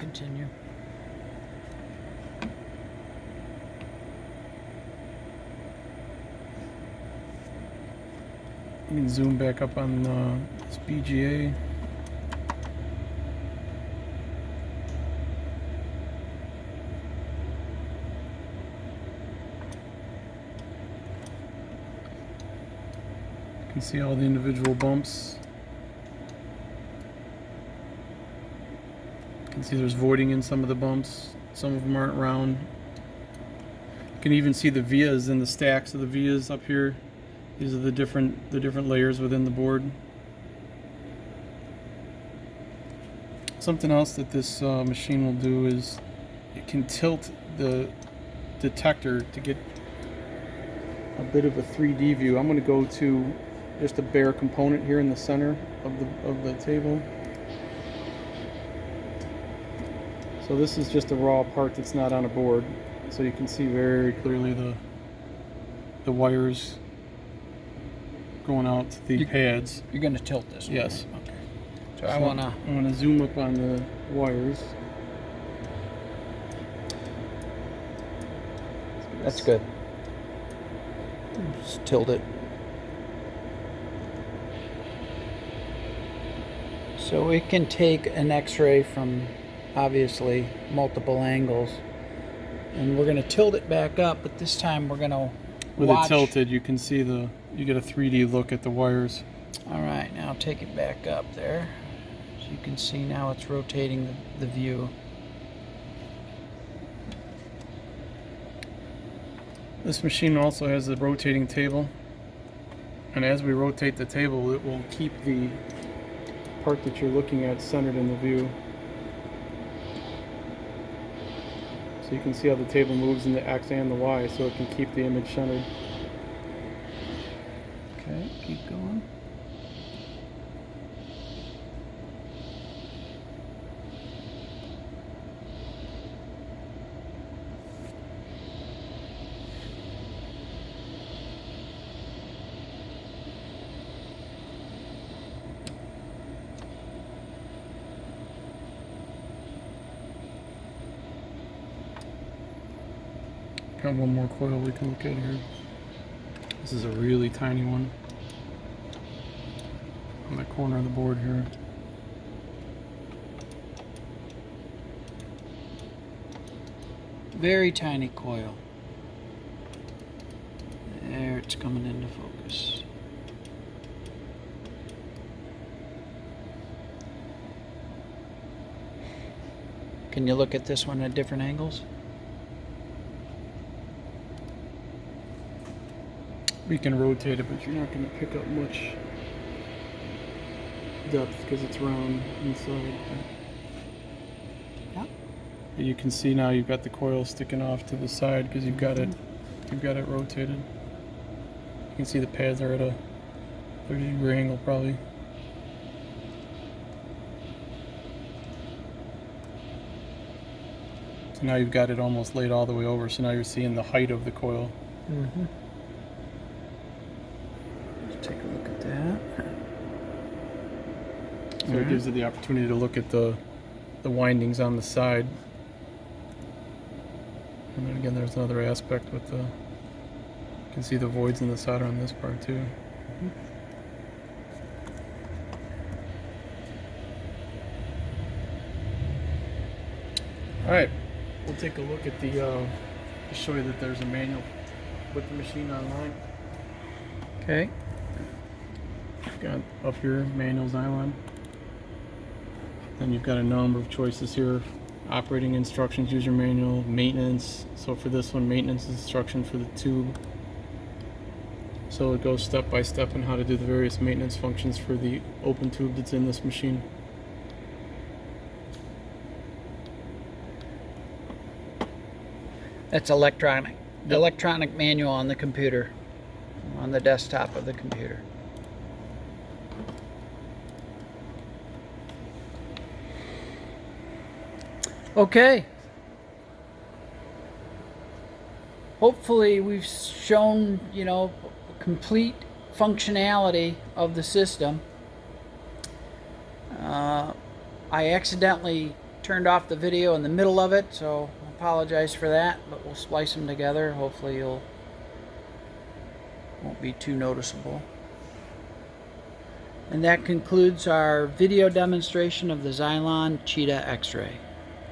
continue. You can zoom back up on this BGA. You can see all the individual bumps. You can see there's voiding in some of the bumps. Some of them aren't round. You can even see the vias in the stacks of the vias up here. These are the different layers within the board. Something else that this machine will do is it can tilt the detector to get a bit of a 3D view. I'm going to go to just a bare component here in the center of the table. So this is just a raw part that's not on a board. So you can see very clearly the wires going out to the pads. You're going to tilt this one? Yes. Okay. So I want to zoom up on the wires. That's good. Just tilt it. So it can take an X-ray from obviously multiple angles, and we're going to tilt it back up, but this time we're going to With it tilted, you can see you get a 3D look at the wires. All right, now take it back up there. So you can see now it's rotating the view. This machine also has a rotating table, and as we rotate the table, it will keep the part that you're looking at centered in the view. So you can see how the table moves in the X and the Y, so it can keep the image centered. Okay, keep going. Got one more coil we can look at here. This is a really tiny one on the corner of the board here. Very tiny coil. There, it's coming into focus. Can you look at this one at different angles? We can rotate it, but you're not going to pick up much depth because it's round inside. Yeah. You can see now you've got the coil sticking off to the side because you've got it rotated. You can see the pads are at a 30-degree angle probably. So now you've got it almost laid all the way over, so now you're seeing the height of the coil. Mm-hmm. Let's take a look at that. So it gives you the opportunity to look at the windings on the side. And then again, there's another aspect with the, you can see the voids in the solder on this part too. Mm-hmm. All right, we'll take a look at the, to show you that there's a manual with the machine online. Okay. You've got up here, manuals online. Then you've got a number of choices here. Operating instructions, user manual, maintenance. So for this one, maintenance instruction for the tube. So it goes step by step on how to do the various maintenance functions for the open tube that's in this machine. That's electronic. Yep. Electronic manual on the computer, on the desktop of the computer. Okay. Hopefully we've shown, complete functionality of the system. I accidentally turned off the video in the middle of it, so I apologize for that, but we'll splice them together. Hopefully won't be too noticeable. And that concludes our video demonstration of the YXLON Cheetah X-ray.